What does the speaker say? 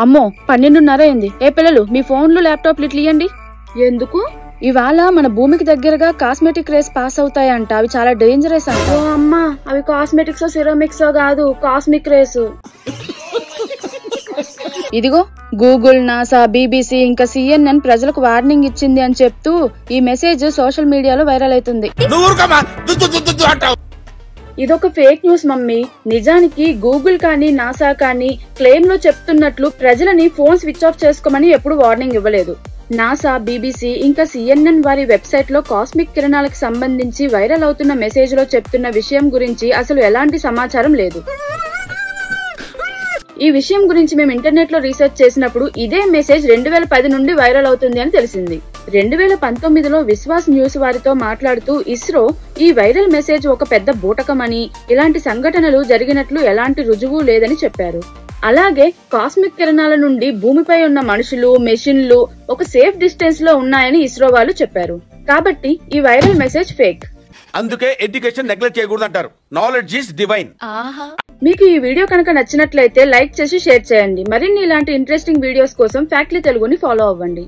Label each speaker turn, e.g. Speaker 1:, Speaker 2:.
Speaker 1: అమ్మో 12:30 అయింది. ఏ పిల్లలు మీ ఫోన్లు ల్యాప్టాప్లు ఇట్లియండి.
Speaker 2: ఎందుకు?
Speaker 1: ఇవాళ మన భూమికి దగ్గరగా కాస్మెటిక్ రేస్ పాస్ అవుతాయంట. అవి చాలా డేంజరస్ అంట.
Speaker 2: ఓ అమ్మా, అవి కాస్మెటిక్స్ సిరామిక్స్ కాదు, కాస్మిక్ రేస్.
Speaker 1: ఇదిగో గూగుల్, నాసా, బీబీసీ ఇంకా CNN ప్రజలకు వార్నింగ్ ఇచ్చింది అని చెప్తూ ఈ మెసేజ్ సోషల్ మీడియాలో వైరల్ అవుతుంది.
Speaker 2: ఇదొక ఫేక్ న్యూస్ మమ్మీ. నిజానికి గూగుల్ కానీ నాసా కానీ క్లెయిమ్ లో చెప్తున్నట్లు ప్రజలని ఫోన్ స్విచ్ ఆఫ్ చేసుకోమని ఎప్పుడు వార్నింగ్ ఇవ్వలేదు. నాసా, బీబీసీ ఇంకా CNN వారి వెబ్సైట్ లో కాస్మిక్ కిరణాలకు సంబంధించి వైరల్ అవుతున్న మెసేజ్ లో చెప్తున్న విషయం గురించి అసలు ఎలాంటి సమాచారం లేదు. ఈ విషయం గురించి మేము ఇంటర్నెట్ లో రీసెర్చ్ చేసినప్పుడు ఇదే మెసేజ్ 2010 నుండి వైరల్ అవుతుంది అని తెలిసింది. 2019లో విశ్వాస్ న్యూస్ వారితో మాట్లాడుతూ ఇస్రో ఈ వైరల్ మెసేజ్ ఒక పెద్ద బూటకమని, ఇలాంటి సంఘటనలు జరిగినట్లు ఎలాంటి రుజువు లేదని చెప్పారు. అలాగే కాస్మిక్ కిరణాల నుండి భూమిపై ఉన్న మనుషులు, మెషిన్లు ఒక సేఫ్ డిస్టెన్స్ లో ఉన్నాయని ఇస్రో వాళ్ళు చెప్పారు. కాబట్టి ఈ వైరల్ మెసేజ్ ఫేక్.
Speaker 3: అందుకే ఎడ్యుకేషన్ నెగ్లెక్ట్ చేయకూడదు అంటారు. Knowledge is divine.
Speaker 2: మీకు ఈ వీడియో కనుక నచ్చినట్లయితే లైక్ చేసి షేర్ చేయండి. మరిన్ని ఇలాంటి ఇంట్రెస్టింగ్ వీడియోస్ కోసం ఫ్యాక్ట్లీ తెలుగుని ఫాలో అవ్వండి.